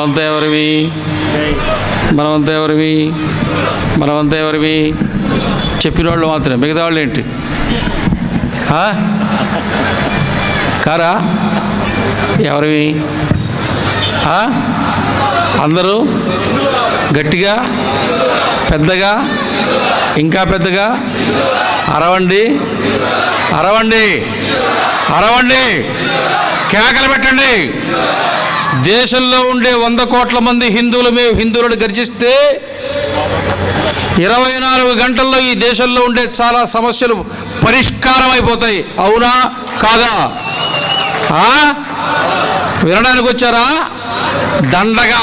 మనమంతా ఎవరివి? మనమంతా ఎవరివి? మనమంతా ఎవరివి? చెప్పిన వాళ్ళు మాత్రమే, మిగతా వాళ్ళు ఏంటి? కారా? ఎవరివి? అందరూ గట్టిగా, పెద్దగా, ఇంకా పెద్దగా అరవండి, అరవండి, అరవండి, కేకలు పెట్టండి. దేశంలో ఉండే 100 కోట్ల మంది హిందువులను గర్జిస్తే 24 గంటల్లో ఈ దేశంలో ఉండే చాలా సమస్యలు పరిష్కారం అయిపోతాయి. అవునా కాదా? వినడానికి వచ్చారా? దండగా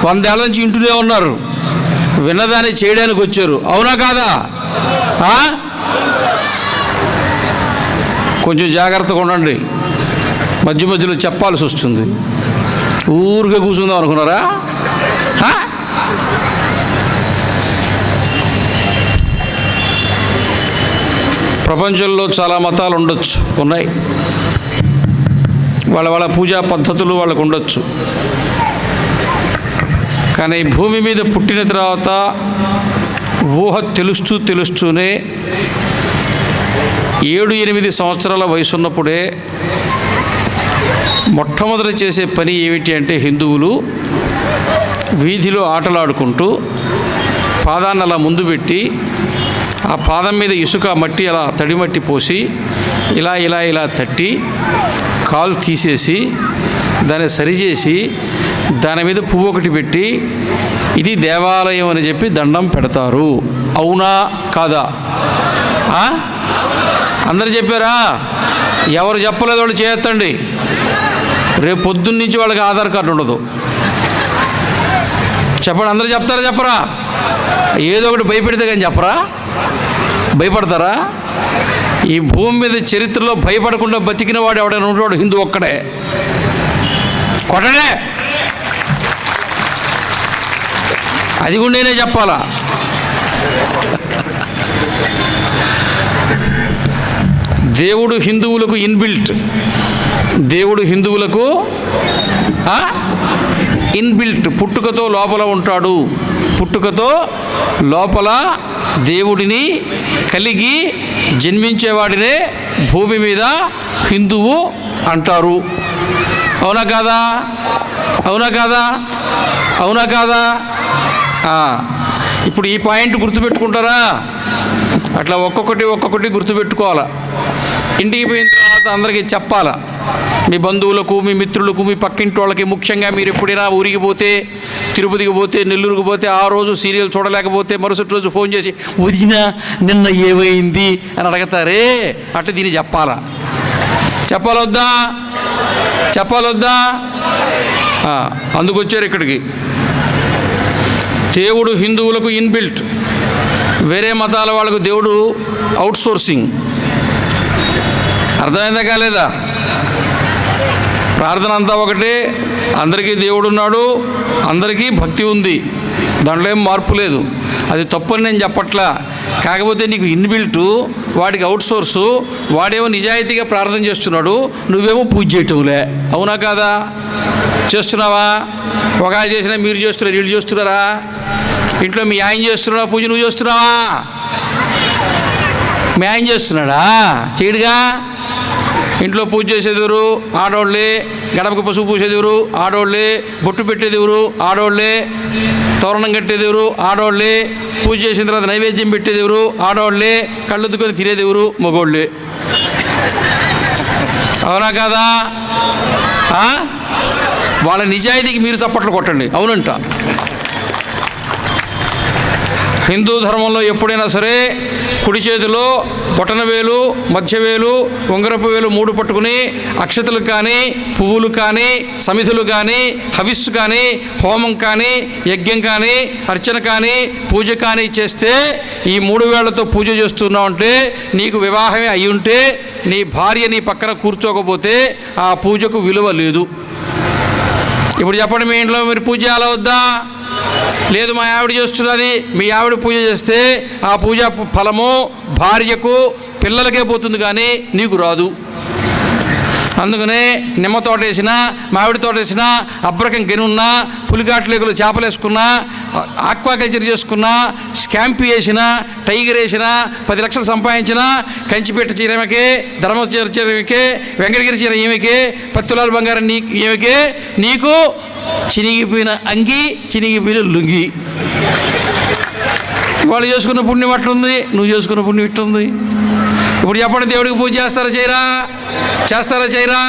100 ఏళ్ళ నుంచి ఇంటూనే ఉన్నారు, విన్నదాన్ని చేయడానికి వచ్చారు. అవునా కాదా? కొంచెం జాగ్రత్తగా ఉండండి, మధ్య మధ్యలో చెప్పాల్సి వస్తుంది. ఊరికే కూర్చుందాం అనుకున్నారా? ప్రపంచంలో చాలా మతాలు ఉండొచ్చు, ఉన్నాయి, వాళ్ళ పూజా పద్ధతులు వాళ్ళకు ఉండొచ్చు. కానీ భూమి మీద పుట్టిన తర్వాత ఊహ తెలుస్తూనే 7-8 సంవత్సరాల వయసు ఉన్నప్పుడే మొట్టమొదటి చేసే పని ఏమిటి అంటే, హిందువులు వీధిలో ఆటలాడుకుంటూ పాదాన్ని అలా ముందు పెట్టి ఆ పాదం మీద ఇసుక మట్టి అలా తడిమట్టి పోసి ఇలా ఇలా ఇలా తట్టి కాలు తీసేసి దాన్ని సరిచేసి దాని మీద పువ్వు ఒకటి పెట్టి ఇది దేవాలయం అని చెప్పి దండం పెడతారు. అవునా కాదా? అందరు చెప్పారా? ఎవరు చెప్పలేదు వాళ్ళు చేయొద్దండి. రేపు పొద్దున్న నుంచి వాళ్ళకి ఆధార్ కార్డు ఉండదు. చెప్పండి, అందరూ చెప్తారా చెప్పరా? ఏదో ఒకటి భయపెడితే కానీ చెప్పరా? భయపడతారా? ఈ భూమి మీద చరిత్రలో భయపడకుండా బతికిన వాడు ఎవడైనా ఉంటాడు, హిందూ ఒక్కడే. కొట్టడే, అది కూడా నేనే చెప్పాలా? దేవుడు హిందువులకు ఇన్బిల్ట్, దేవుడు హిందువులకు ఇన్బిల్ట్, పుట్టుకతో లోపల ఉంటాడు. పుట్టుకతో లోపల దేవుడిని కలిగి జన్మించేవాడినే భూమి మీద హిందువు అంటారు. అవునా కాదా? అవునా కాదా? అవునా కాదా? ఇప్పుడు ఈ పాయింట్ గుర్తుపెట్టుకుంటారా? అట్లా ఒక్కొక్కటి గుర్తుపెట్టుకోవాలా. ఇంటికి పోయిన తర్వాత అందరికీ చెప్పాలా, మీ బంధువులకు, మీ మిత్రులకు, మీ పక్కింటి వాళ్ళకి. ముఖ్యంగా మీరు ఎప్పుడైనా ఊరికి పోతే, తిరుపతికి పోతే, నెల్లూరుకి పోతే, ఆ రోజు సీరియల్ చూడలేకపోతే మరుసటి రోజు ఫోన్ చేసి వదినా నిన్న ఏమైంది అని అడగతారే, అట్లా దీన్ని చెప్పాలా? చెప్పాలొద్దా? చెప్పాలొద్దా? అందుకొచ్చారు ఇక్కడికి. దేవుడు హిందువులకు ఇన్బిల్ట్, వేరే మతాల వాళ్ళకు దేవుడు అవుట్సోర్సింగ్. అర్థమైందా కాలేదా? ప్రార్థన అంతా ఒకటే, అందరికీ దేవుడు ఉన్నాడు, అందరికీ భక్తి ఉంది, దాంట్లో ఏం మార్పు లేదు. అది తప్పని నేను చెప్పట్లా. కాకపోతే నీకు ఇన్బిల్టు, వాడికి అవుట్సోర్సు, వాడేమో నిజాయితీగా ప్రార్థన చేస్తున్నాడు, నువ్వేమో పూజ చేయటంలే. అవునా కాదా? చేస్తున్నావా? ఒక ఆయన చేసినా మీరు చేస్తున్నారు, వీళ్ళు చేస్తున్నారా? ఇంట్లో మీ ఆయన చేస్తున్నాడా పూజ, నువ్వు చేస్తున్నావా? మీ ఆయన చేస్తున్నాడా? చేయడుగా. ఇంట్లో పూజ చేసేదెవరు? ఆడవాళ్ళే. గడపకి పసుపు పూసేదెవరు? ఆడవాళ్ళే. బొట్టు పెట్టేదెవరు? ఆడవాళ్ళే. తోరణం కట్టేదెవరు? ఆడవాళ్ళే. పూజ చేసిన తర్వాత నైవేద్యం పెట్టేదెవరు? ఆడవాళ్ళే. కళ్ళుద్దుకొని తినేదెవరు? మగోళ్ళే. అవునా కాదా? వాళ్ళ నిజాయితీకి మీరు చప్పట్లు కొట్టండి. అవునంట. హిందూ ధర్మంలో ఎప్పుడైనా సరే కుడి చేతిలో బొటనవేలు, మధ్యవేలు, ఉంగరపు వేలు 3 పట్టుకుని అక్షతలు కానీ, పువ్వులు కానీ, సమిధులు కానీ, హవిస్సు కానీ, హోమం కానీ, యజ్ఞం కానీ, అర్చన కానీ, పూజ కానీ చేస్తే, ఈ 3 వేళ్లతో పూజ చేస్తున్నావు అంటే నీకు వివాహమే అయి ఉంటే, నీ భార్య నీ పక్కన కూర్చోకపోతే ఆ పూజకు విలువ లేదు. ఇప్పుడు చెప్పండి, మీ ఇంట్లో మీరు పూజ చేయాలా వద్దా? లేదు, మా ఆవిడ చేస్తున్నది. మీ ఆవిడ పూజ చేస్తే ఆ పూజ ఫలము భార్యకు, పిల్లలకే పోతుంది, కానీ నీకు రాదు. అందుకనే నిమ్మ తోట వేసినా, మామిడి తోట వేసినా, అబ్రకం గెనున్నా, పులికాట్లేకులు చేపలేసుకున్నా, ఆక్వాకల్చర్ చేసుకున్నా, స్కాంపీ వేసినా, టైగర్ వేసినా, 10 లక్షలు సంపాదించినా, కంచిపేట చీర ఏమకే, ధర్మచీర చీర ఏమికే, వెంకటగిరి చీర ఏమికే, 10 తులాల బంగారం ఏమికే, నీకు చినిగిపోయిన అంగి, చినిగిపోయిన లుంగి. వాళ్ళు చేసుకున్న పుణ్యం అట్లుంది, నువ్వు చేసుకున్న పుణ్యం ఇట్లుంది. ఇప్పుడు చెప్పండి, దేవుడికి పూజ చేస్తారా చేయరా? చేస్తారా చేయరా?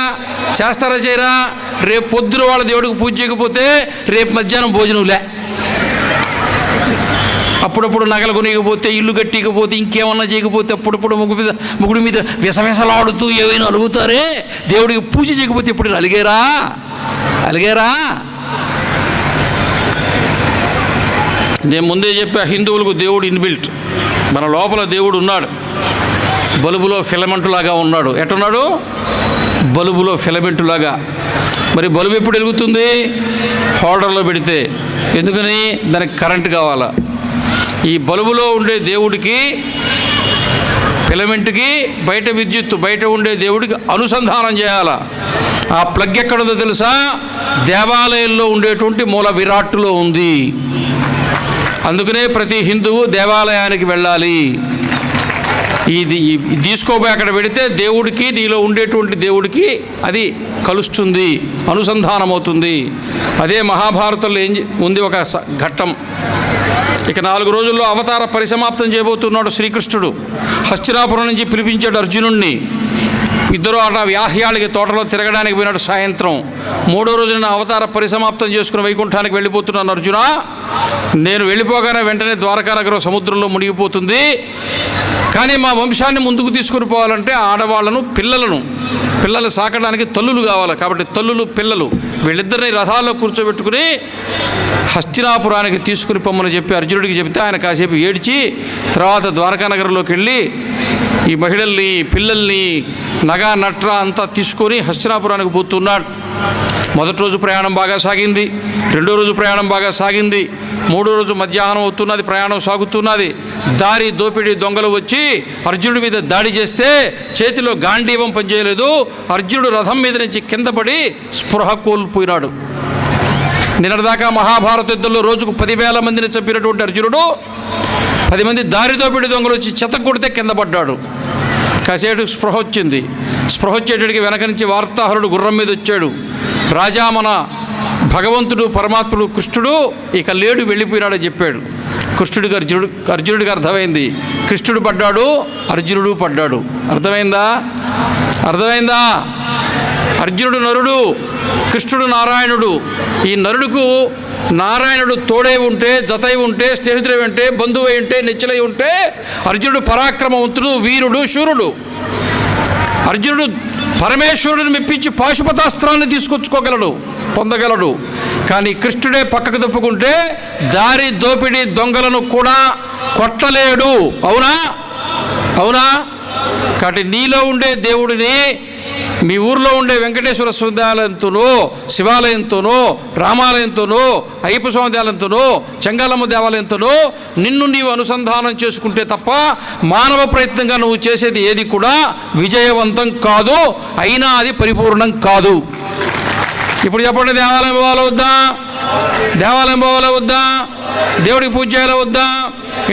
చేస్తారా చేయరా? రేపు పొద్దున వాళ్ళ దేవుడికి పూజ చేయకపోతే రేపు మధ్యాహ్నం భోజనంలే. అప్పుడప్పుడు నగలు కొనికపోతే, ఇల్లు కట్టికపోతే, ఇంకేమన్నా చేయకపోతే, అప్పుడప్పుడు ముగుడి మీద విసవిసలాడుతూ ఏవైనా అలుగుతారే, దేవుడికి పూజ చేయకపోతే ఎప్పుడు అలిగారా? నేను ముందే చెప్పా, హిందువులకు దేవుడు ఇన్బిల్ట్. మన లోపల దేవుడు ఉన్నాడు. బల్బులో ఫిలమెంట్ లాగా ఉన్నాడు. ఎట్టున్నాడు? బల్బులో ఫిలమెంట్ లాగా. మరి బల్బు ఎప్పుడు వెలుగుతుంది? హోల్డర్లో పెడితే. ఎందుకని? దానికి కరెంట్ కావాలా. ఈ బల్బులో ఉండే దేవుడికి, ఫిలమెంట్కి బయట విద్యుత్తు, బయట ఉండే దేవుడికి అనుసంధానం చేయాలా. ఆ ప్లగ్ ఎక్కడుందో తెలుసా? దేవాలయంలో ఉండేటువంటి మూల విరాట్టులో ఉంది. అందుకనే ప్రతి హిందువు దేవాలయానికి వెళ్ళాలి. ఇది తీసుకోపోయి అక్కడ పెడితే దేవుడికి, నీలో ఉండేటువంటి దేవుడికి అది కలుస్తుంది, అనుసంధానం అవుతుంది. అదే మహాభారతంలో ఉంది ఒక ఘట్టం. ఇక 4 రోజుల్లో అవతార పరిసమాప్తం చేయబోతున్నాడు శ్రీకృష్ణుడు. హస్తినాపురం నుంచి పిలిపించాడు అర్జునుడిని. ఇద్దరు అలా వ్యాహ్యాలకి తోటలో తిరగడానికి పోయినాడు. సాయంత్రం 3వ రోజున అవతార పరిసమాప్తం చేసుకుని వైకుంఠానికి వెళ్ళిపోతున్నాను అర్జున. నేను వెళ్ళిపోగానే వెంటనే ద్వారకా నగరం సముద్రంలో మునిగిపోతుంది. కానీ మా వంశాన్ని ముందుకు తీసుకుని పోవాలంటే ఆడవాళ్లను, పిల్లలు సాకడానికి తల్లులు కావాలి. కాబట్టి తల్లులు, పిల్లలు వీళ్ళిద్దరిని రథాల్లో కూర్చోబెట్టుకుని హస్తినాపురానికి తీసుకుని పొమ్మని చెప్పి అర్జునుడికి చెప్తే ఆయన కాసేపు ఏడ్చి తర్వాత ద్వారకా నగరంలోకి వెళ్ళి ఈ మహిళల్ని, పిల్లల్ని, నగా నట్ర అంతా తీసుకొని హస్తినాపురానికి పోతున్నాడు. మొదటి రోజు ప్రయాణం బాగా సాగింది. 2వ రోజు ప్రయాణం బాగా సాగింది. 3వ రోజు మధ్యాహ్నం అవుతున్నది, ప్రయాణం సాగుతున్నది. దారి దోపిడీ దొంగలు వచ్చి అర్జునుడి మీద దాడి చేస్తే చేతిలో గాంధీవం పనిచేయలేదు. అర్జునుడు రథం మీద నుంచి కింద పడి స్పృహ కోల్పోయినాడు. నిన్నటిదాకా మహాభారత యుద్ధంలో రోజుకు 10,000 మందిని చంపినటువంటి అర్జునుడు 10 మంది దారి దోపిడీ దొంగలు వచ్చి చెత్త కొడితే కింద పడ్డాడు. కాసేపు స్పృహ వచ్చింది. స్పృహ వచ్చేటికి వెనక నుంచి వార్తాహరుడు గుర్రం మీద వచ్చాడు. రాజా, మన భగవంతుడు పరమాత్ముడు కృష్ణుడు ఇక లేడు, వెళ్ళిపోయినాడని చెప్పాడు. అర్జునుడికి అర్థమైంది. కృష్ణుడు పడ్డాడు, అర్జునుడు పడ్డాడు. అర్థమైందా? అర్జునుడు నరుడు, కృష్ణుడు నారాయణుడు. ఈ నరుడుకు నారాయణుడు తోడై ఉంటే, జతై ఉంటే, స్నేహితుడై ఉంటే, బంధువై ఉంటే, నెచ్చలై ఉంటే అర్జునుడు పరాక్రమవంతుడు, వీరుడు, శూరుడు. అర్జునుడు పరమేశ్వరుడిని మెప్పించి పాశుపతాస్త్రాన్ని తీసుకొచ్చుకోగలడు, పొందగలడు. కానీ కృష్ణుడే పక్కకు తప్పుకుంటే దారి దోపిడీ దొంగలను కూడా కొట్టలేడు. అవునా? కాబట్టి నీలో ఉండే దేవుడిని మీ ఊర్లో ఉండే వెంకటేశ్వర దేవాలయంతోనో, శివాలయంతోనో, రామాలయంతోనో, అయ్యప్ప స్వామి దేవాలయంతోనో, చెంగాలమ్మ దేవాలయంతోనో నిన్ను నీవు అనుసంధానం చేసుకుంటే తప్ప మానవ ప్రయత్నంగా నువ్వు చేసేది ఏది కూడా విజయవంతం కాదు, అయినా అది పరిపూర్ణం కాదు. ఇప్పుడు చెప్పండి, దేవాలయం పోవాలా వద్దా? దేవుడికి పూజ చేయాలా వద్దా?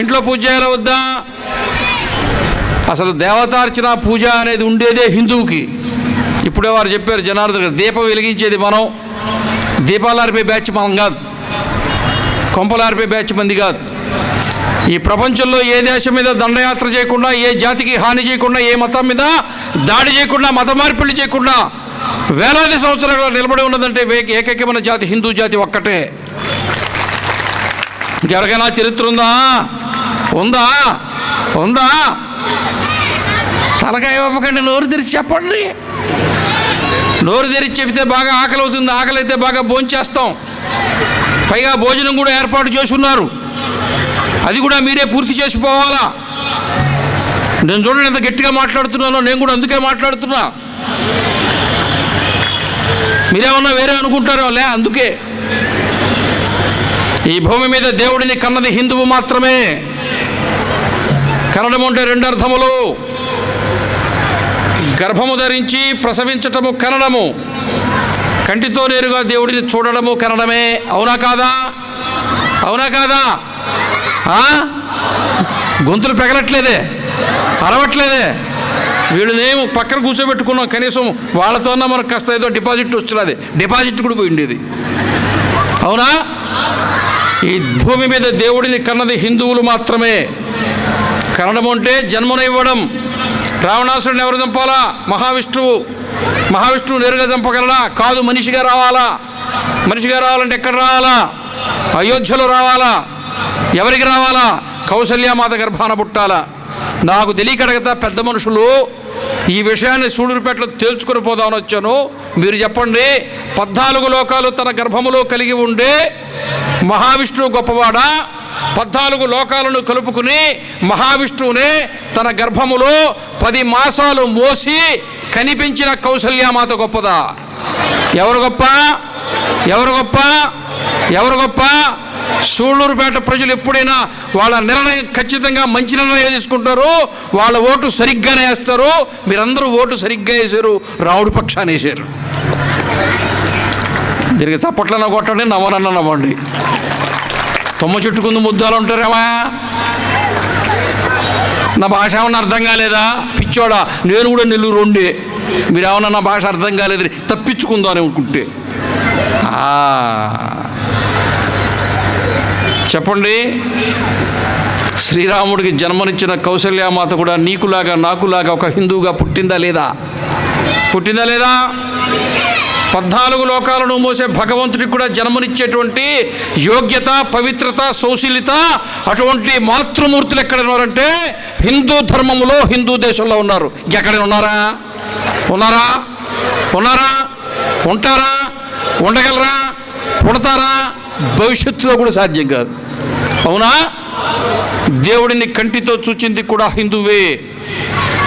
ఇంట్లో పూజ చేయాలా వద్దా? అసలు దేవతార్చన పూజ అనేది ఉండేదే హిందువుకి. ఇప్పుడే వారు చెప్పారు జనార్దన్ గారు, దీపం వెలిగించేది మనం, దీపాలు ఆరిపే బ్యాచ్ మనం కాదు, కొంపలు ఆరిపే బ్యాచ్ మంది కాదు. ఈ ప్రపంచంలో ఏ దేశం మీద దండయాత్ర చేయకుండా, ఏ జాతికి హాని చేయకుండా, ఏ మతం మీద దాడి చేయకుండా, మత మార్పిడి చేయకుండా వేలాది సంవత్సరాలు నిలబడి ఉన్నదంటే ఏకైకమైన జాతి హిందూ జాతి ఒక్కటే. ఇంకెవరికైనా చరిత్ర ఉందా? తలకాయ ఇవ్వకండి, నోరు తెరిచి చెప్పండి. నోరు తెరిచి చెబితే బాగా ఆకలి అవుతుంది. ఆకలి అయితే బాగా భోంచేస్తాం. పైగా భోజనం కూడా ఏర్పాటు చేసి ఉన్నారు, అది కూడా మీరే పూర్తి చేసిపోవాలా. నేను చూడండి ఎంత గట్టిగా మాట్లాడుతున్నానో, నేను కూడా అందుకే మాట్లాడుతున్నా. మీరేమన్నా వేరే అనుకుంటారో లే, అందుకే. ఈ భూమి మీద దేవుడిని కన్నది హిందువు మాత్రమే. కనడం అంటే 2 అర్థములు. గర్భము ధరించి ప్రసవించటము కనడము, కంటితో నేరుగా దేవుడిని చూడడము కనడమే. అవునా కాదా? అవునా కాదా? గొంతులు పెగలట్లేదే, అరవట్లేదే. వీళ్ళనేమో పక్కన కూర్చోబెట్టుకున్నాం, కనీసం వాళ్ళతోన్నా మనకు కాస్త ఏదో డిపాజిట్ వస్తున్నది. డిపాజిట్ కూడా పోయిండేది. అవునా? ఈ భూమి మీద దేవుడిని కన్నది హిందువులు మాత్రమే. కనడం అంటే జన్మనివ్వడం. రావణాసురుడిని ఎవరు చంపాలా? మహావిష్ణువు నేరుగా చంపగలడా? కాదు, మనిషిగా రావాలా. మనిషిగా రావాలంటే ఎక్కడ రావాలా? అయోధ్యలో రావాలా. ఎవరికి రావాలా? కౌసల్యామాత గర్భాన పుట్టాలా. నాకు తెలియక అడగతా, పెద్ద మనుషులు ఈ విషయాన్ని సూళ్ళూరుపేటలో తేల్చుకొని పోదామని వచ్చాను. మీరు చెప్పండి, 14 లోకాలు తన గర్భములో కలిగి ఉండే మహావిష్ణువు గొప్పవాడా? 14 లోకాలను కలుపుకుని మహావిష్ణువునే తన గర్భములో 10 మాసాలు మోసి కనిపించిన కౌసల్యామాత గొప్పదా? ఎవరు గొప్ప? ఎవరు గొప్ప? ఎవరు గొప్ప? సూళ్ళూరుపేట ప్రజలు ఎప్పుడైనా వాళ్ళ నిర్ణయం ఖచ్చితంగా మంచి నిర్ణయం తీసుకుంటారు. వాళ్ళ ఓటు సరిగ్గానే వేస్తారు. మీరందరూ ఓటు సరిగ్గా వేశారు, రావుడి పక్షాన్ని వేశారు. దీనికి చప్పట్లన్నా కొట్టండి, నవ్వనన్నా నవ్వండి. తొమ్మ చుట్టుకుంది ముద్దాలు ఉంటారేమా? నా భాష ఏమన్నా అర్థం కాలేదా? పిచ్చోడా, నేను కూడా నెల్లూరు రెండే. మీరు ఏమన్నా నా భాష అర్థం కాలేదు తప్పించుకుందాం అని అనుకుంటే చెప్పండి. శ్రీరాముడికి జన్మనిచ్చిన కౌసల్యామాత కూడా నీకులాగా నాకులాగా ఒక హిందువుగా పుట్టిందా లేదా? పుట్టిందా లేదా? 14 లోకాలను మోసే భగవంతుడికి కూడా జన్మనిచ్చేటువంటి యోగ్యత, పవిత్రత, సౌశీల్యత అటువంటి మాతృమూర్తులు ఎక్కడ ఉన్నారంటే హిందూ ధర్మంలో, హిందూ దేశంలో ఉన్నారు. ఇంకెక్కడైనా ఉన్నారా? ఉన్నారా? ఉన్నారా? ఉంటారా? ఉండగలరా? పుడతారా? భవిష్యత్తులో కూడా సాధ్యం కాదు. అవునా? దేవుడిని కంటితో చూచింది కూడా హిందువే.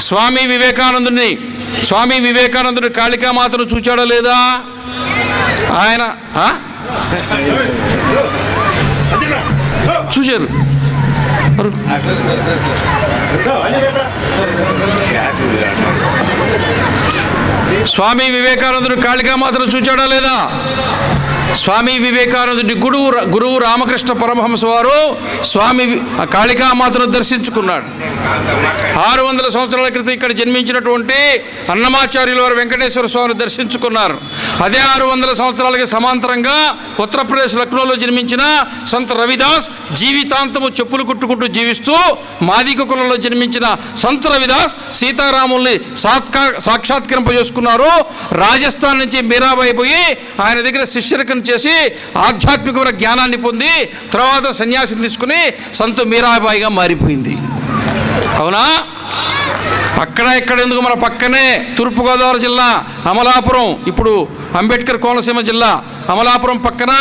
స్వామి వివేకానందుని కాళికామాతను చూచాడా లేదా? ఆయన చూశారు. స్వామి వివేకానందుడు కాళికామాతను చూచాడా లేదా? స్వామి వివేకానందుడి గురువు రామకృష్ణ పరమహంస వారు స్వామి కాళికామాతను దర్శించుకున్నాడు. 600 సంవత్సరాల క్రితం ఇక్కడ జన్మించినటువంటి అన్నమాచార్యుల వారు వెంకటేశ్వర స్వామిని దర్శించుకున్నారు. అదే 600 సంవత్సరాలకి సమాంతరంగా ఉత్తరప్రదేశ్ లక్నోలో జన్మించిన సంత్ రవిదాస్ జీవితాంతము చెప్పులు కుట్టుకుంటూ జీవిస్తూ మాదిక కులంలో జన్మించిన సంత్ రవిదాస్ సీతారాముల్ని సాక్షాత్కరింపజేసుకున్నారు. రాజస్థాన్ నుంచి మీరాబాయి పోయి ఆయన దగ్గర శిష్యరికం చేసి ఆధ్యాత్మికమైన జ్ఞానాన్ని పొంది తర్వాత సన్యాసిని తీసుకుని సంత్ మీరాబాయిగా మారిపోయింది. అవునా? అక్కడ ఇక్కడ ఎందుకు, మన పక్కనే తూర్పుగోదావరి జిల్లా అమలాపురం, ఇప్పుడు అంబేద్కర్ కోనసీమ జిల్లా అమలాపురం పక్కన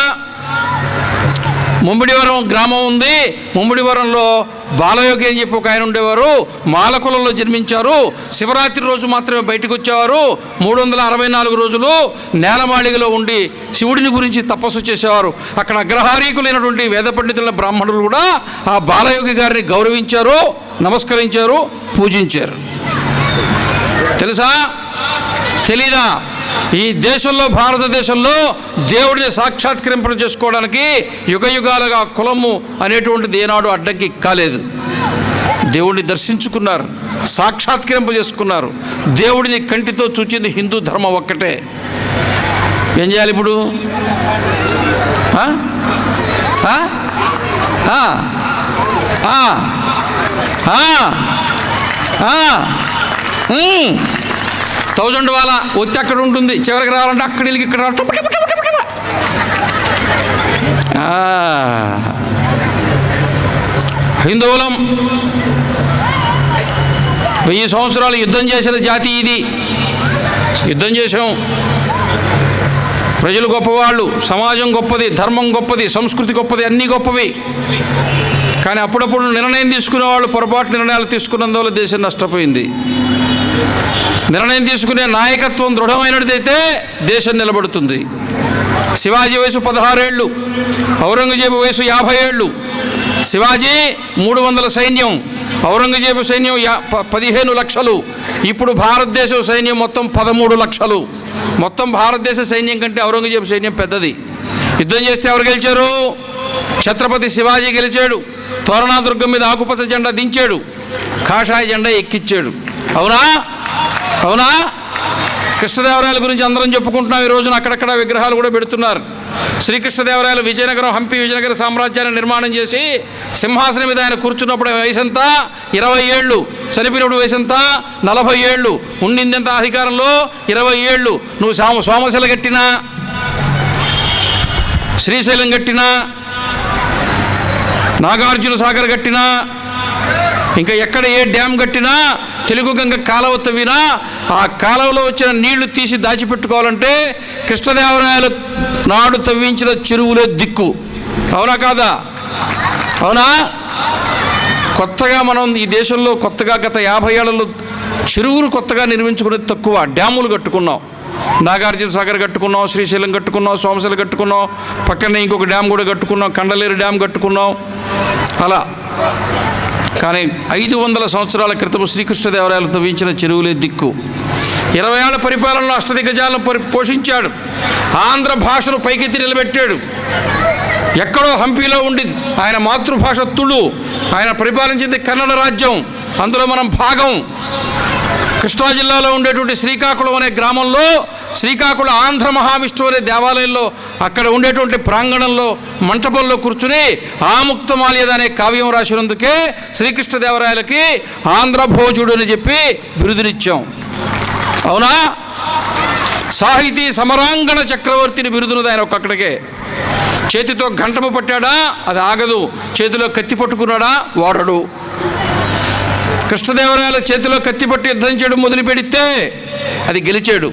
ముమ్మిడివరం గ్రామం ఉంది. ముమ్మిడివరంలో బాలయోగి అని చెప్పి ఒక ఆయన ఉండేవారు. మాలకులంలో జన్మించారు. శివరాత్రి రోజు మాత్రమే బయటకు వచ్చేవారు. 364 రోజులు నేలమాళిగలో ఉండి శివుడిని గురించి తపస్సు చేసేవారు. అక్కడ అగ్రహారీకులైనటువంటి వేద పండితుల బ్రాహ్మణులు కూడా ఆ బాలయోగి గారిని గౌరవించారు, నమస్కరించారు, పూజించారు. తెలుసా? తెలీదా? ఈ దేశంలో, భారతదేశంలో దేవుడిని సాక్షాత్కరింప చేసుకోవడానికి యుగయుగాలుగా కులము అనేటువంటిది ఏనాడు అడ్డంకి కాలేదు. దేవుడిని దర్శించుకున్నారు, సాక్షాత్కరింప చేసుకున్నారు. దేవుడిని కంటితో చూచింది హిందూ ధర్మం ఒక్కటే. ఏం చేయాలి ఇప్పుడు? థౌజండ్ వాళ్ళ ఒత్తి అక్కడ ఉంటుంది, చివరికి రావాలంటే అక్కడ వెళ్ళి ఇక్కడ హిందువులం 1000 సంవత్సరాలు యుద్ధం చేసిన జాతి ఇది. యుద్ధం చేసాం. ప్రజలు గొప్పవాళ్ళు, సమాజం గొప్పది, ధర్మం గొప్పది, సంస్కృతి గొప్పది, అన్నీ గొప్పవి. కానీ అప్పుడప్పుడు నిర్ణయం తీసుకునేవాళ్ళు పొరపాటు నిర్ణయాలు తీసుకున్నందువల్ల దేశం నష్టపోయింది. నిర్ణయం తీసుకునే నాయకత్వం దృఢమైనదైతే దేశం నిలబడుతుంది. శివాజీ వయసు 16 ఏళ్ళు, ఔరంగజేబు వయసు 50 ఏళ్ళు. శివాజీ 300 సైన్యం, ఔరంగజేబు సైన్యం 15 లక్షలు. ఇప్పుడు భారతదేశం సైన్యం మొత్తం 13 లక్షలు. మొత్తం భారతదేశ సైన్యం కంటే ఔరంగజేబు సైన్యం పెద్దది. యుద్ధం చేస్తే ఎవరు గెలిచారు? ఛత్రపతి శివాజీ గెలిచాడు. తోరణాదుర్గం మీద ఆకుపచ్చ జెండా దించాడు, కాషాయ జెండా ఎక్కిచ్చాడు. అవునా? అవునా? కృష్ణదేవరాయల గురించి అందరం చెప్పుకుంటున్నాం. ఈ రోజున అక్కడక్కడ విగ్రహాలు కూడా పెడుతున్నారు. శ్రీకృష్ణదేవరాయలు విజయనగరం, హంపి విజయనగర సామ్రాజ్యాన్ని నిర్మాణం చేసి సింహాసనం మీద ఆయన కూర్చున్నప్పుడు వయసంతా 20 ఏళ్ళు, చనిపోయినప్పుడు వయసంతా 40 ఏళ్ళు, ఉండిందంత అధికారంలో 20 ఏళ్ళు. నువ్వు సోమశిల కట్టినా, శ్రీశైలం కట్టినా, నాగార్జున సాగర్ కట్టినా, ఇంకా ఎక్కడ ఏ డ్యామ్ కట్టినా, తెలుగు గంగ కాలువ తవ్వినా, ఆ కాలువలో వచ్చిన నీళ్లు తీసి దాచిపెట్టుకోవాలంటే కృష్ణదేవరాయలు నాడు తవ్వించిన చెరువులే దిక్కు. అవునా కాదా? అవునా? కొత్తగా మనం ఈ దేశంలో కొత్తగా గత 50 ఏళ్లలో చెరువులు కొత్తగా నిర్మించుకునేది తక్కువ. డ్యాములు కట్టుకున్నాం. నాగార్జున సాగర్ కట్టుకున్నాం, శ్రీశైలం కట్టుకున్నాం, సోమశిల కట్టుకున్నాం, పక్కనే ఇంకొక డ్యామ్ కూడా కట్టుకున్నాం, కండలేరు డ్యామ్ కట్టుకున్నాం. అలా కానీ 500 సంవత్సరాల క్రితం శ్రీకృష్ణదేవరాయలు తవ్వించిన చెరువులే దిక్కు. 20 ఏళ్ల పరిపాలనలో అష్టదిగ్గజాలను పోషించాడు. ఆంధ్ర భాషను పైకెత్తి నిలబెట్టాడు. ఎక్కడో హంపీలో ఉండి ఆయన మాతృభాష తుళు, ఆయన పరిపాలించింది కన్నడ రాజ్యం, అందులో మనం భాగం. కృష్ణా జిల్లాలో ఉండేటువంటి శ్రీకాకుళం అనే గ్రామంలో, శ్రీకాకుళం ఆంధ్ర మహావిష్ణువు అనే దేవాలయంలో అక్కడ ఉండేటువంటి ప్రాంగణంలో మంటపంలో కూర్చుని ఆముక్తమాల్యద అనే కావ్యం రాసినందుకే శ్రీకృష్ణదేవరాయలకి ఆంధ్ర భోజుడు అని చెప్పి బిరుదునిచ్చాం. అవునా? సాహితీ సమరాంగణ చక్రవర్తిని బిరుదునది ఆయన ఒక్కడికే. చేతితో గంటము పట్టాడా? అది ఆగదు. చేతిలో కత్తి పట్టుకున్నాడా? వాడడు. కృష్ణదేవరాయల చేతిలో కత్తి పట్టి యుద్ధం చేయడం మొదలు పెడితే అది గెలిచాడు.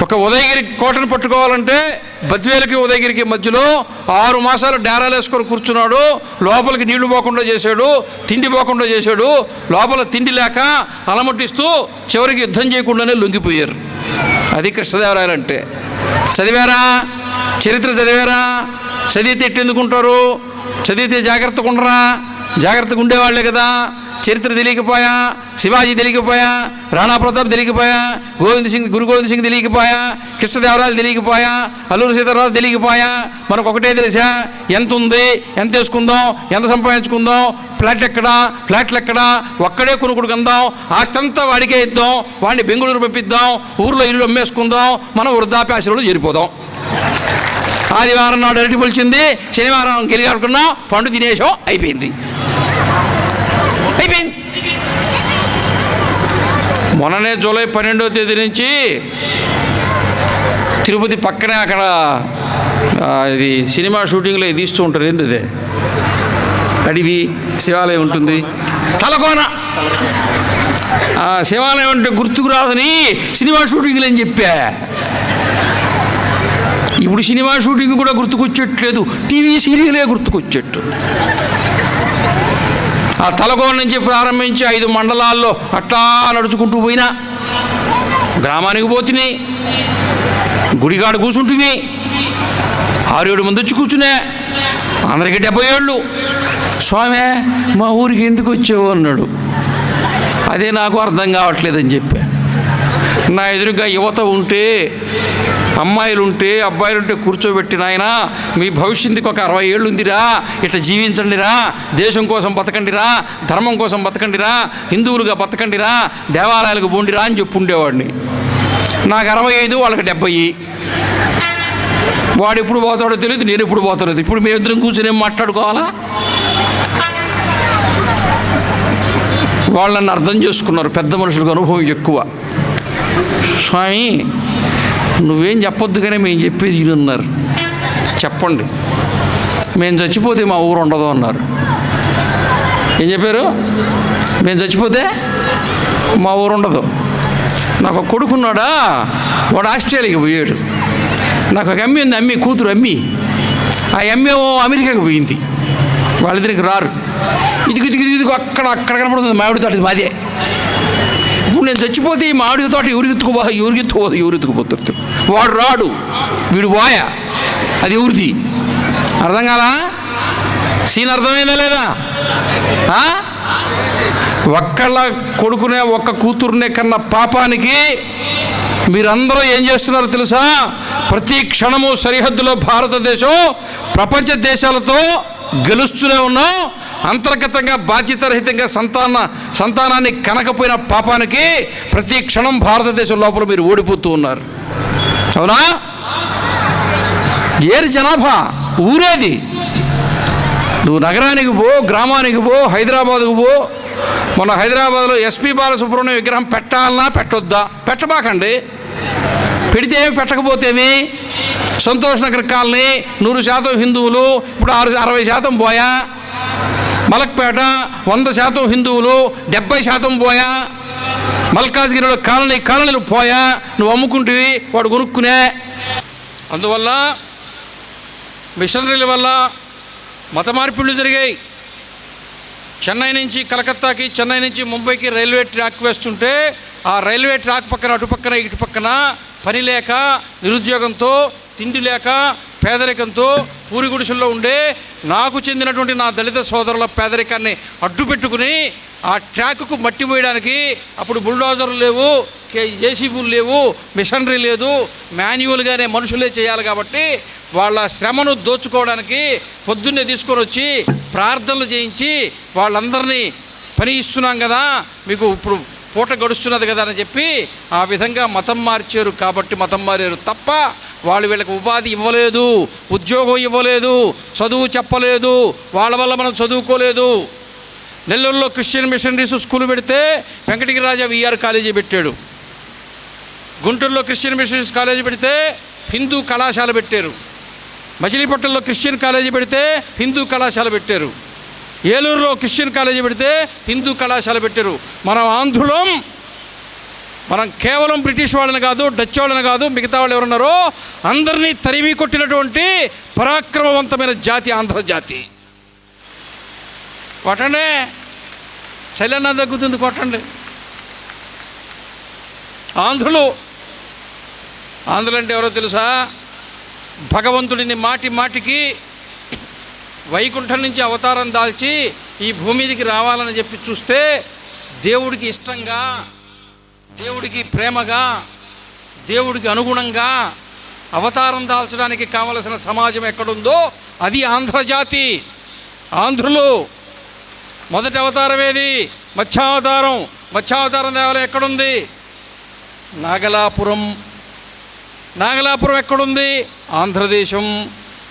ఒక ఉదయగిరి కోటను పట్టుకోవాలంటే బద్వేలకి ఉదయగిరికి మధ్యలో 6 మాసాలు డేరాలు వేసుకొని కూర్చున్నాడు. లోపలికి నీళ్లు పోకుండా చేశాడు, తిండి పోకుండా చేశాడు. లోపల తిండి లేక అలమటిస్తూ చివరికి యుద్ధం చేయకుండానే లొంగిపోయారు. అది కృష్ణదేవరాయలు అంటే. చదివారా? చరిత్ర చదివారా? చదివితే ఎట్టెందుకుంటారు? చదివితే జాగ్రత్తగా ఉండరా? జాగ్రత్తగా ఉండేవాళ్లే కదా. చరిత్ర తెలియకపోయా, శివాజీ తెలియకపోయా, రాణా ప్రతాప్ తెలియకపోయా, గురు గోవింద్ సింగ్ తెలియకపోయా, కృష్ణదేవరాయలు తెలియకపోయా, అల్లూరి సీతారామరాజు తెలియకపోయా, మనకు ఒకటే తెలుసా? ఎంత ఉంది, ఎంత వేసుకుందాం, ఎంత సంపాదించుకుందాం, ఫ్లాట్లు ఎక్కడా, ఒక్కడే కొనుక్కుడు కందాం, ఆస్తంతా వాడికే ఇద్దాం, వాడిని బెంగళూరు పంపిద్దాం, ఊర్లో ఇల్లు అమ్మేసుకుందాం, మనం వృద్ధాప్యాశ్రమంలో చేరిపోదాం. ఆదివారం నాడు అరటి పొలిచింది, శనివారం గెలిగాడుకున్నాం, పండు తినేసాం, అయిపోయింది. మొన్ననే జూలై 12వ తేదీ నుంచి తిరుపతి పక్కనే అక్కడ ఇది సినిమా షూటింగ్లో తీస్తూ ఉంటారు. ఏంది అదే? అడవి శివాలయం ఉంటుంది, తలకోన శివాలయం అంటే గుర్తుకు రాదని సినిమా షూటింగ్లు అని చెప్పా. ఇప్పుడు సినిమా షూటింగ్ కూడా గుర్తుకొచ్చేట్లేదు, టీవీ సీరియలే గుర్తుకొచ్చేట్టు. ఆ తలకోన నుంచి ప్రారంభించి 5 మండలాల్లో అట్లా నడుచుకుంటూ పోయినా, గ్రామానికి పోతుని, గుడిగాడు కూర్చుంటుంది, 6-7 మంది వచ్చి కూర్చునే, అందరికీ 70 ఏళ్ళు. స్వామి మా ఊరికి ఎందుకు వచ్చావు అన్నాడు. అదే నాకు అర్థం కావట్లేదని చెప్పా. నా ఎదురుగా యువత ఉంటే, అమ్మాయిలు ఉంటే, అబ్బాయిలు ఉంటే కూర్చోబెట్టి, నాయన మీ భవిష్యత్తుకి ఒక 60 ఏళ్ళు ఉందిరా, ఇట్లా జీవించండిరా, దేశం కోసం బతకండిరా, ధర్మం కోసం బతకండిరా, హిందువులుగా బతకండిరా, దేవాలయాలకు పోండిరా అని చెప్పి ఉండేవాడిని. నాకు 65, వాళ్ళకి 70. వాడు ఎప్పుడు పోతాడో తెలియదు, నేను ఎప్పుడు పోతాడో తెలియదు. ఇప్పుడు మేము ఇద్దరం కూర్చొని ఏం మాట్లాడుకోవాలా? వాళ్ళని అర్థం చేసుకున్నారు, పెద్ద మనుషులకు అనుభవం ఎక్కువ. స్వామి నువ్వేం చెప్పొద్దు కానీ మేము చెప్పేది ఈయనన్నారు. చెప్పండి, మేము చచ్చిపోతే మా ఊరు ఉండదు అన్నారు. ఏం చెప్పారు? మేము చచ్చిపోతే మా ఊరు ఉండదు. నాకు ఒక కొడుకున్నాడా, వాడు ఆస్ట్రేలియాకి పోయాడు. నాకు ఒక అమ్మి ఉంది, అమ్మి కూతురు అమ్మి. ఆ అమ్మి ఏమో అమెరికాకి పోయింది. వాళ్ళిద్దరికి రారు. ఇదిగు అక్కడ కనపడుతుంది మామిడి తోట, మాదే. ఇప్పుడు నేను చచ్చిపోతే ఈ మామిడి తోట ఎవరికెత్తుకుపోతుంది. వాడు రాడు, వీడు వాయా, అది ఎవరిది? అర్థం కాలా? సీన్ అర్థమైందా లేదా? ఒక్కళ్ళ కొడుకునే ఒక్క కూతురునే కన్నా పాపానికి మీరందరూ ఏం చేస్తున్నారో తెలుసా? ప్రతి క్షణము సరిహద్దులో భారతదేశం ప్రపంచ దేశాలతో గెలుస్తూనే ఉన్నాం. అంతర్గతంగా బాధ్యతారహితంగా సంతానాన్ని కనకపోయిన పాపానికి ప్రతి క్షణం భారతదేశం లోపల మీరు ఓడిపోతూ ఉన్నారు. అవునా? ఏరి జనాభా ఊరేది. నువ్వు నగరానికి పో, గ్రామానికి పో, హైదరాబాద్కు పో. మొన్న హైదరాబాద్లో ఎస్పి బాలసుబ్రహ్మణ్యం విగ్రహం పెట్టాలన్నా పెట్టొద్దా? పెట్టబాకండి. పెడితే ఏమి, పెట్టకపోతేమి? సంతోష్ నగర్ కాలనీ 100% హిందువులు, ఇప్పుడు 60% పోయా. మలక్పేట 100% హిందువులు, 70% పోయా. మల్కాజ్గిరిలో కాలనీలు పోయా. నువ్వు అమ్ముకుంటువి, వాడు కొనుక్కునే. అందువల్ల మిషనరీల వల్ల మత మార్పిళ్ళు జరిగాయి. చెన్నై నుంచి కలకత్తాకి, చెన్నై నుంచి ముంబైకి రైల్వే ట్రాక్ వేస్తుంటే ఆ రైల్వే ట్రాక్ పక్కన అటుపక్కన ఇటుపక్కన పని లేక, నిరుద్యోగంతో, తిండి లేక, పేదరికంతో పూరి గుడిసెల్లో ఉండే నాకు చెందినటువంటి నా దళిత సోదరుల పేదరికాన్ని అడ్డు పెట్టుకుని ఆ ట్రాక్కు మట్టి పోయడానికి అప్పుడు బుల్డోజర్లు లేవు, జేసీబీలు లేవు, మిషనరీ లేదు, మాన్యువల్గానే మనుషులే చేయాలి. కాబట్టి వాళ్ళ శ్రమను దోచుకోవడానికి పొద్దున్నే తీసుకొని వచ్చి ప్రార్థనలు చేయించి వాళ్ళందరినీ పని ఇస్తున్నాం కదా, మీకు ఇప్పుడు పూట గడుస్తున్నది కదా అని చెప్పి ఆ విధంగా మతం మార్చారు. కాబట్టి మతం మారారు తప్ప వాళ్ళు వీళ్ళకి ఉపాధి ఇవ్వలేదు, ఉద్యోగం ఇవ్వలేదు, చదువు చెప్పలేదు. వాళ్ళ వల్ల మనం చదువుకోలేదు. నెల్లూరులో క్రిస్టియన్ మిషనరీస్ స్కూల్ పెడితే వెంకటగిరిరాజా విఆర్ కాలేజీ పెట్టాడు. గుంటూరులో క్రిస్టియన్ మిషనరీస్ కాలేజీ పెడితే హిందూ కళాశాల పెట్టారు. మచిలీపట్నంలో క్రిస్టియన్ కాలేజీ పెడితే హిందూ కళాశాల పెట్టారు. ఏలూరులో క్రిస్టియన్ కాలేజీ పెడితే హిందూ కళాశాల పెట్టారు. మనం ఆంధ్రులం. మనం కేవలం బ్రిటిష్ వాళ్ళని కాదు, డచ్ వాళ్ళని కాదు, మిగతా వాళ్ళు ఎవరున్నారో అందరినీ తరిమి కొట్టినటువంటి పరాక్రమవంతమైన జాతి ఆంధ్ర జాతి. కొట్టండి, చలన తగ్గుతుంది, కొట్టండి. ఆంధ్రులు అంటే ఎవరో తెలుసా? భగవంతుడిని మాటి మాటికి వైకుంఠం నుంచి అవతారం దాల్చి ఈ భూమి మీదకి రావాలని చెప్పి చూస్తే దేవుడికి ఇష్టంగా, దేవుడికి ప్రేమగా, దేవుడికి అనుగుణంగా అవతారం దాల్చడానికి కావలసిన సమాజం ఎక్కడుందో అది ఆంధ్రజాతి. ఆంధ్రులు మొదటి అవతారం ఏది? మత్స్యావతారం. మత్స్యావతారం దేవాలయం ఎక్కడుంది? నాగలాపురం ఎక్కడుంది? ఆంధ్రదేశం.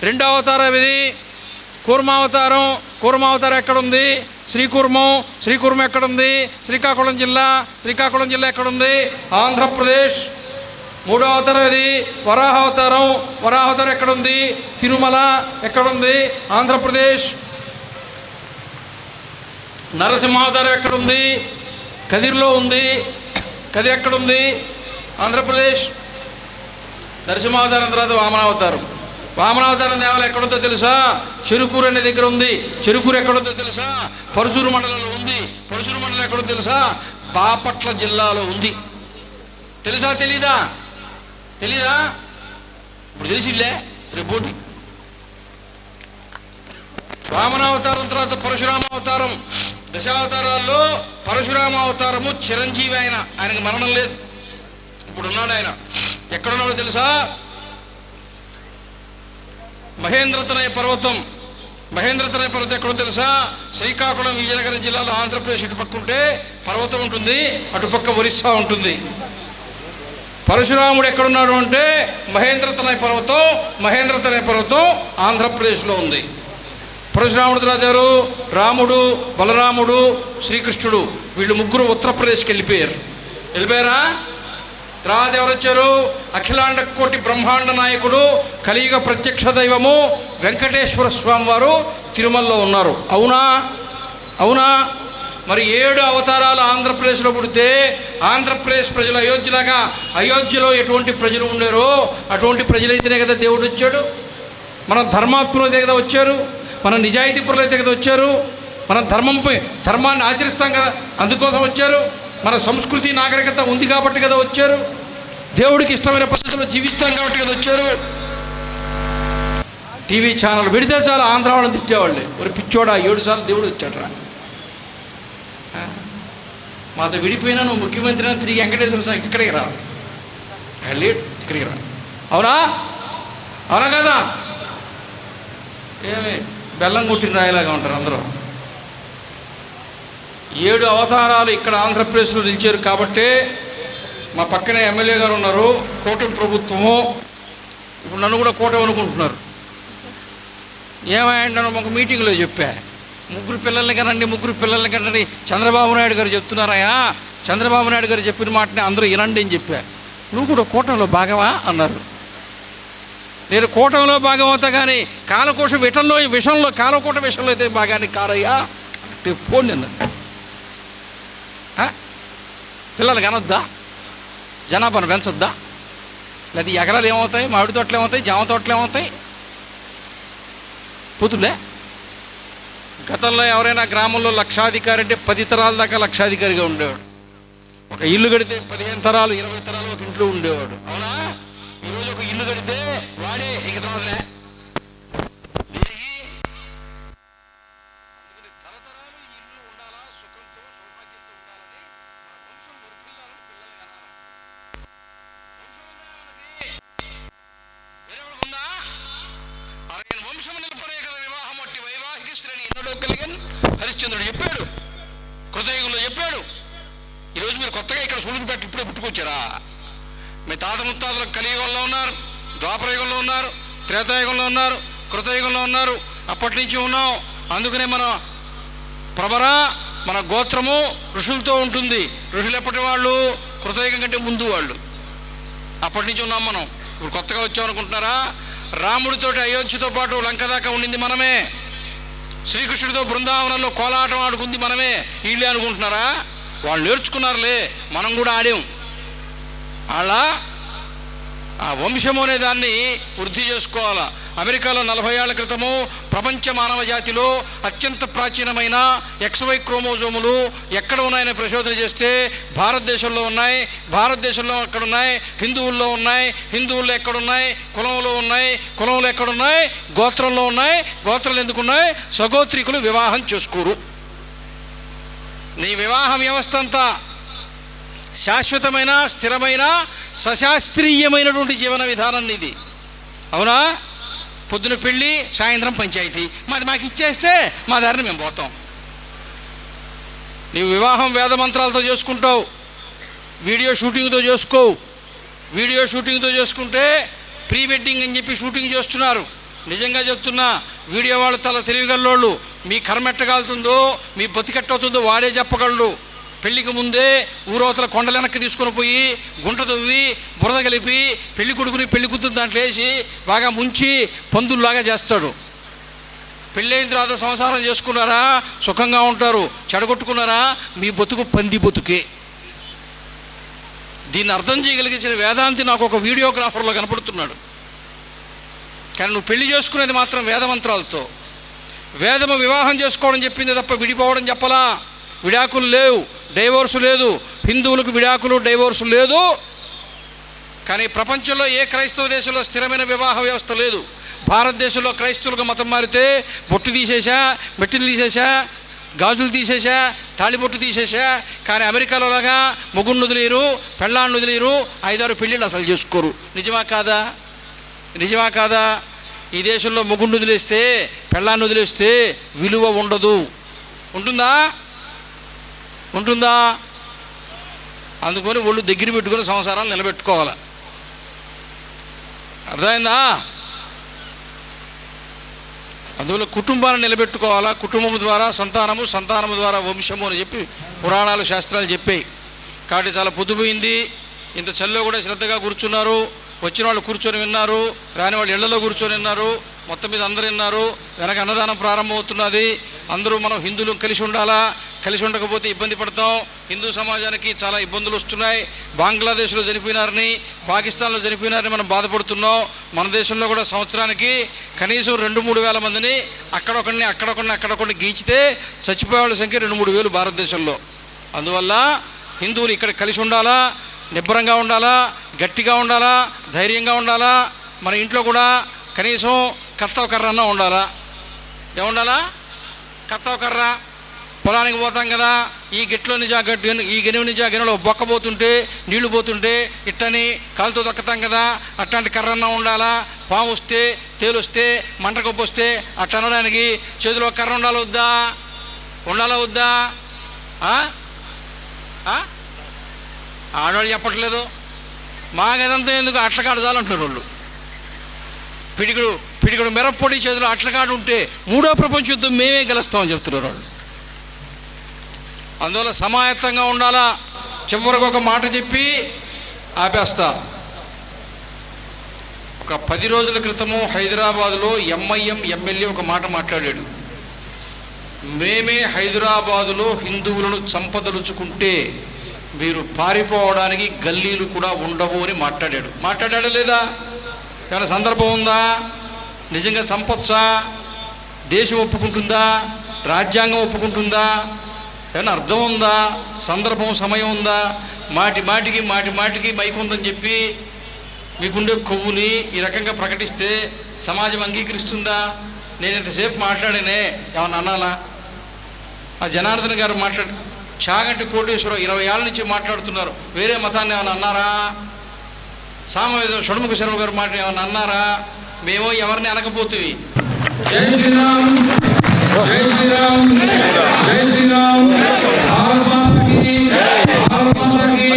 రెండో అవతారం ఇది కూర్మావతారం. కూర్మావతారం ఎక్కడుంది? శ్రీకూర్మం ఎక్కడుంది? శ్రీకాకుళం జిల్లా ఎక్కడుంది? ఆంధ్రప్రదేశ్. మూడో అవతారం ఇది వరాహావతారం ఎక్కడుంది? తిరుమల ఎక్కడుంది? ఆంధ్రప్రదేశ్. నరసింహావతారం ఎక్కడుంది? కదిర్లో ఉంది. కదిర్ ఎక్కడుంది? ఆంధ్రప్రదేశ్. నరసింహావతారం తర్వాత వామనావతారం దేవాలయం ఎక్కడుందో తెలుసా? చెరుకూరు అనే దగ్గర ఉంది. చెరుకూరు ఎక్కడుందో తెలుసా? పరుచూరు మండలంలో ఉంది. పరుచూరు మండలం ఎక్కడో తెలుసా? బాపట్ల జిల్లాలో ఉంది. తెలుసా? తెలీదా? ఇప్పుడు తెలిసిలే రేపోటి. వామనావతారం తర్వాత పరశురామావతారం. దశావతారాల్లో పరశురామావతారము చిరంజీవి. ఆయనకి మరణం లేదు, ఇప్పుడు ఉన్నాడు ఆయన. ఎక్కడున్నాడో తెలుసా? మహేంద్రతనయ పర్వతం ఎక్కడో తెలుసా? శ్రీకాకుళం విజయనగరం జిల్లాలో ఆంధ్రప్రదేశ్ ఇటుపక్క ఉంటే పర్వతం ఉంటుంది, అటుపక్క ఒరిస్సా ఉంటుంది. పరశురాముడు ఎక్కడున్నాడు అంటే మహేంద్రతనయ పర్వతం ఆంధ్రప్రదేశ్లో ఉంది. పరశురాముడు తర్వాత రాముడు, బలరాముడు, శ్రీకృష్ణుడు వీళ్ళు ముగ్గురు ఉత్తరప్రదేశ్కి వెళ్ళిపోయారా? తర్వాత ఎవరు వచ్చారు? అఖిలాండ కోటి బ్రహ్మాండ నాయకుడు, కలియుగ ప్రత్యక్ష దైవము వెంకటేశ్వర స్వామి వారు తిరుమలలో ఉన్నారు. అవునా? మరి 7 అవతారాలు ఆంధ్రప్రదేశ్లో పుడితే ఆంధ్రప్రదేశ్ ప్రజలు అయోధ్యలాగా, అయోధ్యలో ఎటువంటి ప్రజలు ఉండారో అటువంటి ప్రజలైతేనే కదా దేవుడు వచ్చాడు. మన ధర్మాత్ములైతే కదా వచ్చారు, మన నిజాయితీ పరులైతే కదా వచ్చారు, మన ధర్మాన్ని ఆచరిస్తాం కదా అందుకోసం వచ్చారు. మన సంస్కృతి నాగరికత ఉంది కాబట్టి కదా వచ్చారు. దేవుడికి ఇష్టమైన పద్ధతిలో జీవిస్తాం కాబట్టి కదా వచ్చారు. టీవీ ఛానల్ పెడితే చాలు ఆంధ్ర వాళ్ళని తిట్టేవాళ్ళే. ఒక పిచ్చోడా 7 సార్లు దేవుడు వచ్చాడరా. మాతో విడిపోయినా నువ్వు ముఖ్యమంత్రి అని తిరిగి వెంకటేశ్వర స్వామి ఇక్కడికి రా, లేట్ ఇక్కడికి రా. అవునా అవునా కదా? ఏమి బెల్లం కొట్టిన రాయిలాగా ఉంటారు అందరూ. 7 అవతారాలు ఇక్కడ ఆంధ్రప్రదేశ్లో నిలిచారు కాబట్టే మా పక్కనే ఎమ్మెల్యే గారు ఉన్నారు, కూటమి ప్రభుత్వము. ఇప్పుడు నన్ను కూడా కూటమి అనుకుంటున్నారు. ఏమైనా ఒక మీటింగ్లో చెప్పా, 3 పిల్లల్ని కనండి, 3 పిల్లల్ని కనండి. చంద్రబాబు నాయుడు గారు చెప్తున్నారయ్యా, చంద్రబాబు నాయుడు గారు చెప్పిన మాటని అందరూ వినండి అని చెప్పా. నువ్వు కూడా కూటమిలో భాగమా అన్నారు. నేను కూటమిలో భాగం అవుతా, కానీ కాలకోశ విషయంలో కాలకోట విషయంలో అయితే భాగాన్ని కారయ్యా అంటే పోండి అన్నారు. పిల్లలు కనొద్దా? జనాభాను పెంచొద్దా? లేదా ఎకరాలు ఏమవుతాయి, మామిడి తోటలు ఏమవుతాయి, జామ తోటలు ఏమవుతాయి, పుతులే. గతంలో ఎవరైనా గ్రామంలో లక్షాధికారి అంటే 10 తరాల దాకా లక్షాధికారిగా ఉండేవాడు. ఒక ఇల్లు కడితే 15 తరాలు 20 తరాలు ఒక ఇంట్లో ఉండేవాడు. అవునా? ఈరోజు ఒక ఇల్లు కడితే వాడే ఇక తరాలే. తరతరాలు ఇల్లు ఉండాలా, సుఖంతో సౌభాగ్యంతో ఉండాలని మన వంశం వర్తిల్లాలని పిల్లల్ని కనాలి. వంశం ఉందా మనకి? ఉందా? ఆయన వంశం నిలబడే కదా వివాహం అట్టి వైవాహిక శ్రేణి ఎన్నడో కలిగన్ హరిశ్చంద్రుడు చెప్పాడు, కృతయుగంలో చెప్పాడు. ఈరోజు మీరు కొత్తగా ఇక్కడ సూళ్ళూరుపేట ఇప్పుడే పుట్టుకొచ్చారా? మీ తాత ముత్తాతలు కలియుగంలో ఉన్నారు, ద్వాపరయుగంలో ఉన్నారు, త్రేతాయుగంలో ఉన్నారు, కృతయుగంలో ఉన్నారు, అప్పటి నుంచి ఉన్నాం. అందుకనే మన ప్రవర, మన గోత్రము ఋషులతో ఉంటుంది. ఋషులు ఎప్పటి వాళ్ళు? కృతయుగం కంటే ముందు వాళ్ళు. అప్పటి నుంచి ఉన్నాం మనం. ఇప్పుడు కొత్తగా వచ్చామనుకుంటున్నారా? రాముడితోటి అయోధ్యతో పాటు లంక దాకా ఉండింది మనమే. శ్రీకృష్ణుడితో బృందావనంలో కోలాటం ఆడుకుంది మనమే. వీళ్ళే అనుకుంటున్నారా? వాళ్ళు నేర్చుకున్నారులే, మనం కూడా ఆడాం. అలా ఆ వంశము అనే దాన్ని వృద్ధి చేసుకోవాలా. అమెరికాలో 40 ఏళ్ల క్రితము ప్రపంచ మానవ జాతిలో అత్యంత ప్రాచీనమైన XY క్రోమోజోములు ఎక్కడ ఉన్నాయని పరిశోధన చేస్తే భారతదేశంలో ఉన్నాయి. భారతదేశంలో ఎక్కడున్నాయి? హిందువుల్లో ఉన్నాయి. హిందువుల్లో ఎక్కడున్నాయి? కులంలో ఉన్నాయి. కులంలో ఎక్కడున్నాయి? గోత్రంలో ఉన్నాయి. గోత్రాలు ఎందుకున్నాయి? సగోత్రికులు వివాహం చేసుకోరు. నీ వివాహ వ్యవస్థ అంతా శాశ్వతమైన, స్థిరమైన, సశాస్త్రీయమైనటువంటి జీవన విధానం ఇది. అవునా? పొద్దున పెళ్ళి, సాయంత్రం పంచాయతీ. మాకు ఇచ్చేస్తే మా దారిని మేము పోతాం. నీవు వివాహం వేద మంత్రాలతో చేసుకుంటావు, వీడియో షూటింగ్తో చేసుకోవు. వీడియో షూటింగ్తో చేసుకుంటే ప్రీ వెడ్డింగ్ అని చెప్పి షూటింగ్ చేస్తున్నారు. నిజంగా చెప్తున్నా, వీడియో వాళ్ళు తల తెలివిగల్లోళ్ళు. మీ కర్మెట్టగలుతుందో, మీ బతికెట్టవుతుందో వాడే చెప్పగలడు. పెళ్లికి ముందే ఊరవతల కొండల వెనక్కి తీసుకొని పోయి గుంట తవ్వి బురద కలిపి పెళ్లి కొడుకుని పెళ్లి కూతురు దాంట్లో వేసి బాగా ముంచి పందుల్లాగా చేస్తాడు. పెళ్ళైన తర్వాత సంసారం చేసుకున్నారా, సుఖంగా ఉంటారు. చెడగొట్టుకున్నారా, మీ బతుకు పంది బతుకే. దీన్ని అర్థం చేయగలిగించిన వేదాంతి నాకు ఒక వీడియోగ్రాఫర్లో కనపడుతున్నాడు. కానీ నువ్వు పెళ్లి చేసుకునేది మాత్రం వేదమంత్రాలతో. వేదము వివాహం చేసుకోవడం చెప్పింది తప్ప విడిపోవడం చెప్పలా. విడాకులు లేవు, డైవోర్సు లేదు. హిందువులకు విడాకులు, డైవోర్సు లేదు. కానీ ప్రపంచంలో ఏ క్రైస్తవ దేశంలో స్థిరమైన వివాహ వ్యవస్థ లేదు. భారతదేశంలో క్రైస్తవులకు మతం మారితే బొట్టు తీసేసా, మెట్టులు తీసేసా, గాజులు తీసేసా, తాళిబొట్టు తీసేసా. కానీ అమెరికాలో లాగా మొగుళ్ళు వదిలేరు, పెళ్ళాన్ని వదిలేరు, 5-6 పెళ్ళిళ్ళు అసలు చేసుకోరు. నిజమా కాదా? నిజమా కాదా? ఈ దేశంలో మొగుళ్ళు వదిలేస్తే, పెళ్ళాన్ని వదిలేస్తే విలువ ఉండదు. ఉంటుందా? ఉంటుందా? అందుకొని ఒళ్ళు దగ్గర పెట్టుకుని సంసారాలు నిలబెట్టుకోవాలి. అర్థమైందా? అందువల్ల కుటుంబాన్ని నిలబెట్టుకోవాలా. కుటుంబం ద్వారా సంతానము, సంతానము ద్వారా వంశము అని చెప్పి పురాణాలు, శాస్త్రాలు చెప్పాయి. కాబట్టి చాలా పొద్దుపోయింది. ఇంత చలిలో కూడా శ్రద్ధగా కూర్చున్నారు. వచ్చిన వాళ్ళు కూర్చొని విన్నారు, రాని వాళ్ళు ఇళ్లలో కూర్చొని విన్నారు. మొత్తం మీద అందరూ విన్నారు. వెనక అన్నదానం ప్రారంభమవుతున్నది. అందరూ మనం హిందువులు కలిసి ఉండాలా. కలిసి ఉండకపోతే ఇబ్బంది పడతాం. హిందూ సమాజానికి చాలా ఇబ్బందులు వస్తున్నాయి. బంగ్లాదేశ్లో చనిపోయినారని, పాకిస్తాన్లో చనిపోయినారని మనం బాధపడుతున్నాం. మన దేశంలో కూడా సంవత్సరానికి కనీసం 2-3 వేల మందిని అక్కడొకరిని గీచితే చచ్చిపోయే వాళ్ళ సంఖ్య 2-3 వేలు భారతదేశంలో. అందువల్ల హిందువులు ఇక్కడ కలిసి ఉండాలా, నిబ్బరంగా ఉండాలా, గట్టిగా ఉండాలా, ధైర్యంగా ఉండాలా. మన ఇంట్లో కూడా కనీసం కర్తవ కర్ర అన్నా ఉండాలా. ఏముండాలా? కర్తవ కర్ర. పొలానికి పోతాం కదా, ఈ గిట్లో నుంచి ఆ గట్టు, ఈ గెనువు నుంచి ఆ గెనువులో బొక్క పోతుంటే, నీళ్లు పోతుంటే ఇట్టని కాలుతో దొక్కతాం కదా, అట్లాంటి కర్రన్న ఉండాలా. పాము వస్తే, తేలు వస్తే, మంట కొప్పు వస్తే అట్లా అనడానికి చేతిలో కర్ర ఉండాలా వద్దా? ఉండాలా వద్దా? ఆడవాళ్ళు చెప్పట్లేదు. మాకేదంతా ఎందుకు, అట్లకాడు చాలంటున్నారు వాళ్ళు. పిడికుడు మిరప్పొడి చేతిలో అట్లకాడు ఉంటే 3వ ప్రపంచ యుద్ధం మేమే గెలుస్తామని చెప్తున్నారు వాళ్ళు. అందువల్ల సమాయత్తంగా ఉండాలా. చివరికి ఒక మాట చెప్పి ఆపేస్తా. ఒక 10 రోజుల క్రితము హైదరాబాదులో ఎంఐఎం ఎమ్మెల్యే ఒక మాట మాట్లాడాడు. మేమే హైదరాబాదులో హిందువులను చంపదలుచుకుంటే మీరు పారిపోవడానికి గల్లీలు కూడా ఉండవు అని మాట్లాడాడు. మాట్లాడాడా లేదా? ఏమైనా సందర్భం ఉందా? నిజంగా చంపొచ్చా? దేశం ఒప్పుకుంటుందా? రాజ్యాంగం ఒప్పుకుంటుందా? ఏమైనా అర్థం ఉందా? సందర్భం, సమయం ఉందా? మాటికి మైక్ ఉందని చెప్పి మీకుండే కొవ్వుని ఈ రకంగా ప్రకటిస్తే సమాజం అంగీకరిస్తుందా? నేను ఇంతసేపు మాట్లాడానే, ఏమన్నా అనాలా? ఆ జనార్దన్ గారు చాగంటి కోటేశ్వరరావు 20 ఏళ్ళ నుంచి మాట్లాడుతున్నారు. వేరే మతాన్ని ఏమైనా అన్నారా? సామవేద షణ్ముఖ శర్మ గారు మాట ఏమైనా అన్నారా? మేము ఎవరిని అనకపోతుంది. జై శ్రీరామ్, జై శ్రీరామ్, జై శ్రీరామ్, భారత్ మాతకి, భారత్ మాతకి.